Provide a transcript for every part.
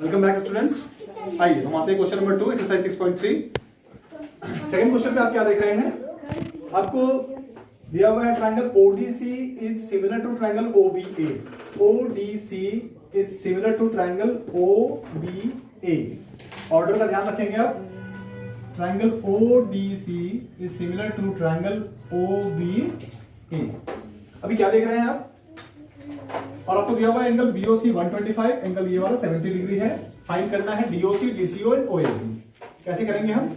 Welcome back students. आइए हम आते हैं question number 2 exercise 6.3। Second question पे आप क्या देख रहे हैं? आपको दिया हुआ है triangle ODC is similar to triangle OBA. ODC is similar to triangle OBA. Order का ध्यान रखेंगे आप। Triangle ODC is similar to triangle OBA. अभी क्या देख रहे हैं आप? और आपको दिया हुआ है एंगल बीओसी 125, एंगल ये वाला 70 डिग्री है। फाइंड करना है डीओसी, डीसीओ एंड ओएबी। कैसे करेंगे हम?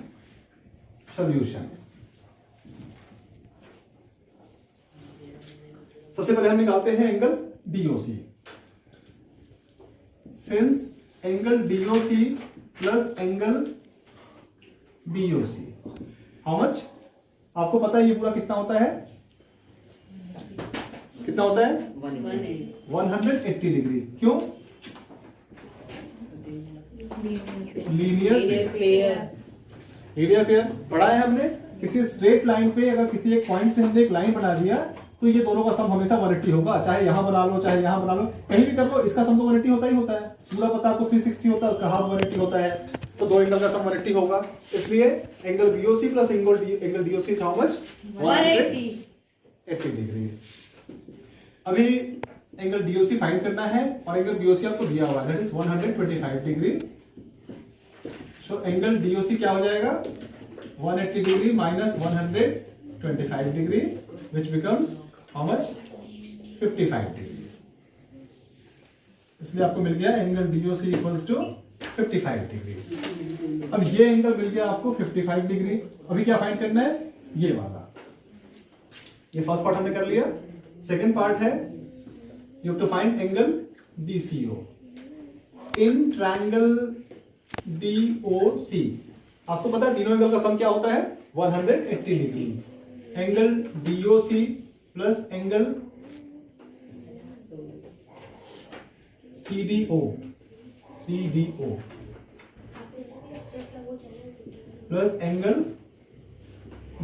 सॉल्यूशन। सबसे पहले हम निकालते हैं angle DOC. Since angle DOC plus angle BOC, how much? आपको पता है ये पूरा कितना होता है? कितना होता है? 180 डिग्री। क्यों? लीनियर पेयर पढ़ा है हमने। किसी स्ट्रेट लाइन पे अगर किसी एक पॉइंट से हमने एक लाइन बना दिया तो ये दोनों का सम हमेशा 180 होगा। चाहे यहां बना लो चाहे यहां बना लो, कहीं भी कर लो, इसका सम तो 180 होता ही होता है। पूरा पता आपको 360 होता है, उसका हाफ 180 होता है, तो दो एंगल का सम 180 होगा। इसलिए angle BOC plus angle DOC how much? 180 degree. अभी एंगल डीओसी फाइंड करना है और एंगल बीओसी आपको दिया हुआ है, that is 125 degree. So angle DOC क्या हो जाएगा? 180 degree minus 125 degree, which becomes how much? 55 degree. इसलिए आपको मिल गया angle DOC equals to 55 degree. अब ये एंगल मिल गया आपको 55 डिग्री। अभी क्या फाइंड करना है? ये वाला। ये फर्स्ट पार्ट हमने कर लिया। सेकेंड पार्ट है you have to find angle DCO in triangle DOC। आपको पता है तीनों एंगल का सम क्या होता है? 180 degree. Angle DOC plus angle CDO plus angle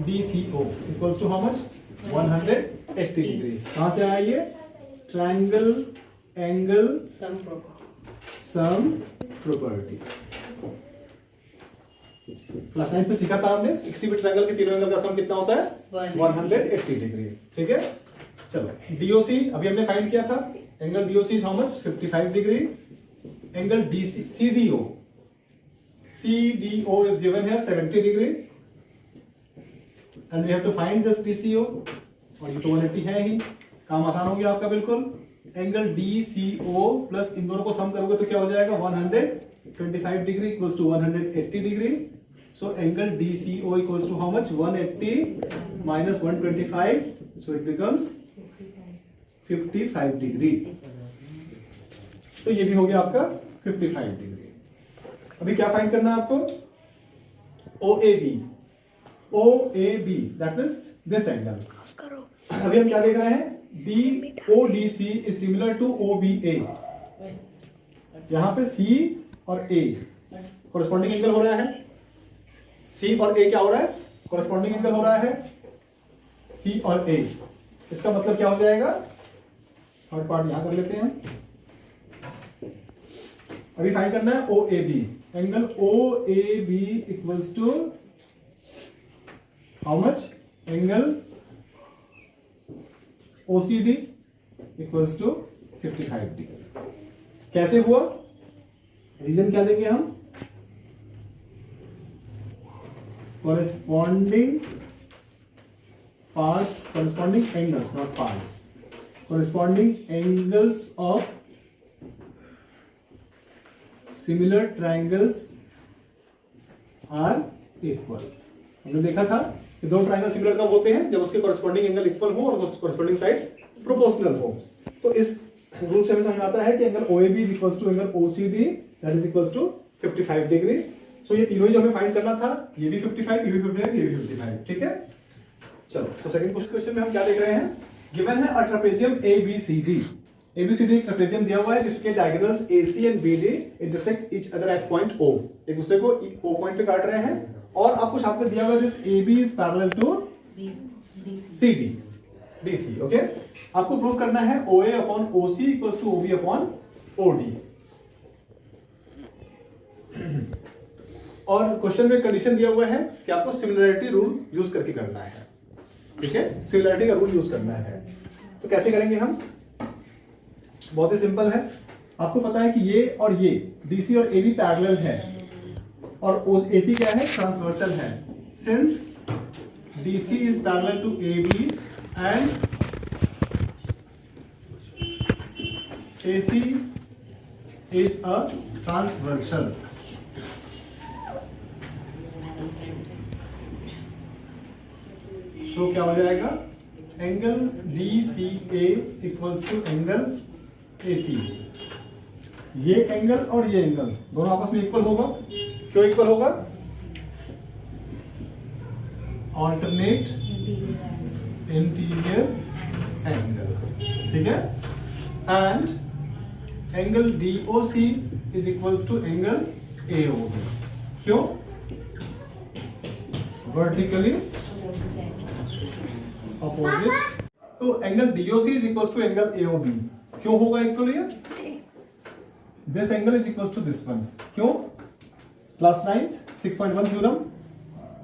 DCO equals to how much? 180 degree. कहां से आया ये? Triangle angle sum property. Class 9 में सीखा था हमने, किसी भी ट्रायंगल के तीनों एंगल का सम कितना होता है? 180 डिग्री। ठीक है, चलो डीओसी अभी हमने फाइंड किया था। Angle DOC is how much? 55 degree. Angle DC CDO is given here 70 degree and we have to find this DCO. और ये तो 180 है ही, काम आसान हो गया आपका बिल्कुल। एंगल DCO प्लस इन दोनों को सम करोगे तो क्या हो जाएगा? 125 degree equals to 180 degree. So angle DCO equals to how much? 180 minus 125, so it becomes 55 degree. तो ये भी हो गया आपका 55 डिग्री। अभी क्या फाइंड करना है आपको? OAB that means this angle. अभी हम क्या देख रहे हैं? DODC is similar to OBA। यहां पे C और A कॉरेस्पॉन्डिंग एंगल हो रहा है। C और A क्या हो रहा है? कॉरेस्पॉन्डिंग एंगल हो रहा है C और A। इसका मतलब क्या हो जाएगा? थर्ड पार्ट यहां कर लेते हैं। अभी फाइंड करना है OAB। Angle OAB equals to how much? Angle OCD equals to 55 degree. कैसे हुआ? रीजन क्या देंगे हम? Corresponding parts, corresponding angles, not parts, corresponding angles of similar triangles are equal. हमने देखा था कि दो ट्रायंगल सिमिलर कब होते हैं? जब उसके कॉरेस्पॉन्डिंग एंगल इक्वल हो और कॉरेस्पॉन्डिंग साइड्स प्रोपोर्शनल हो। तो इस रूल से हमें समझ आता है कि angle OAB is equals to angle OCD that is equals to 55 degree. So ये तीनों ही जो हमें फाइंड करना था, ये भी 55, ये भी 55, ये भी 55। ठीक है, चलो तो सेकंड क्वेश्चन में हम क्या देख रहे हैं? गिवन है अ ट्रेपेजियम ABCD। ABCD एक ट्रेपेजियम दिया हुआ है जिसके diagonals AC and BD intersect each other at point O। एक दूसरे को O पॉइंट पे काट रहे हैं और आपको साथ में दिया हुआ है this AB is parallel to CD DC। Okay, आपको प्रूव करना है OA upon OC equals to OB upon OD। और क्वेश्चन में कंडीशन दिया हुआ है कि आपको सिमिलरिटी रूल यूज करके करना है, ठीक है, सिमिलरिटी का रूल यूज करना है। तो कैसे करेंगे हम? बहुत ही सिंपल है। आपको पता है कि ये और ये डीसी और एबी पैरेलल है और एसी क्या है? ट्रांसवर्सल है। Since DC is parallel to AB and AC is a transversal, so क्या हो जाएगा? Angle DCA equals to angle AC। ये एंगल और ये एंगल दोनों आपस में इक्वल होगा। क्यों इक्वल होगा? ऑल्टरनेट इंटीरियर एंगल, ठीक है। And angle DOC is equals to angle AOB। क्यों? Vertically opposite. तो angle DOC is equals to angle AOB क्यों होगा equal? This angle is equals to this one. क्यों? क्लास 9 6.1 थ्योरम,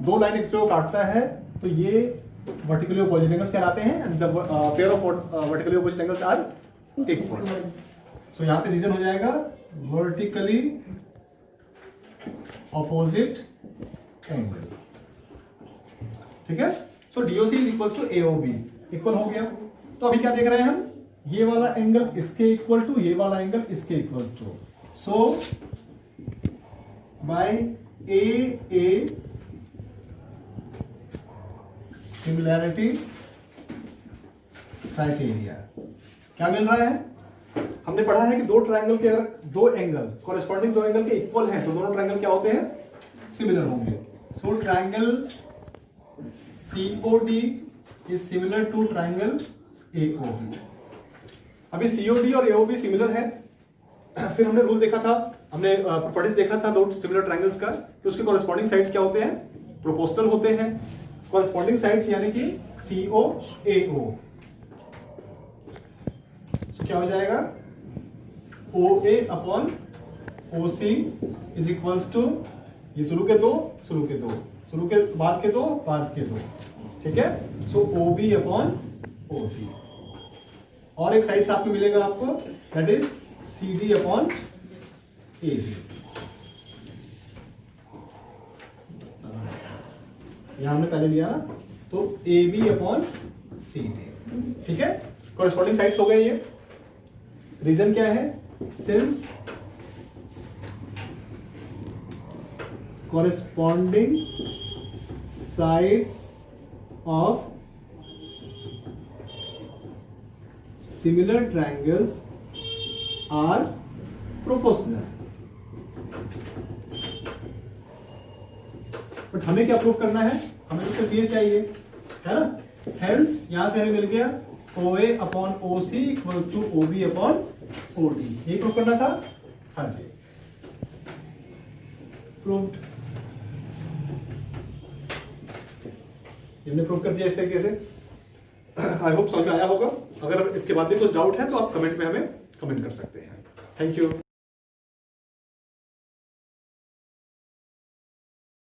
दो line एक दूसरे को काटता है तो ये वर्टिकली अपोजिट एंगल्स कहलाते हैं and the pair of vertically opposite angles are equal. So यहां पे रीजन हो जाएगा वर्टिकली अपोजिट एंगल, ठीक है। So DOC is equals to AOB, equal हो गया। तो अभी क्या देख रहे हैं हम? ये वाला एंगल इसके इक्वल टू, ये वाला एंगल इसके equals to. So by AA similarity criteria क्या मिल रहा है? हमने पढ़ा है कि दो ट्रायंगल के अगर दो एंगल कॉरेस्पॉन्डिंग दो एंगल के इक्वल हैं तो दोनों ट्रायंगल क्या होते हैं? सिमिलर होंगे। सो triangle COD is similar to triangle AOB। अभी COD और AOB सिमिलर है। फिर हमने रूल देखा था, हमने प्रॉपर्टीज देखा था दो सिमिलर ट्रायंगल्स का कि उसके कॉरेस्पॉन्डिंग साइड्स क्या होते हैं? प्रोपोर्शनल होते हैं। कॉरेस्पॉन्डिंग साइड्स यानी कि CO AO। तो क्या हो जाएगा? OA upon OC is equals to ये शुरू के दो, शुरू के दो, शुरू के बाद के दो, बाद के दो, ठीक है। सो OB अपॉन OC। और एक साइड साथ में मिलेगा आपको, that is CD upon AB। यहां हमने पहले लिया ना, तो AB अपॉन CD, ठीक है। कॉरेस्पॉन्डिंग साइड्स हो गए ये। रीजन क्या है? Since corresponding sides of similar triangles are proportional। But हमें क्या प्रूफ करना है? हमें तो सिर्फ ये चाहिए, है ना। हेंस यहां से हमें मिल गया OA upon OC equals to OB upon OD। यही प्रूफ करना था। हाँ जी, प्रूव्ड। हमने प्रूफ कर दिया इस तरीके से। आई होप समझ में आया होगा। अगर इसके बाद भी कुछ डाउट है तो आप कमेंट में हमें कमेंट कर सकते हैं। Thank you.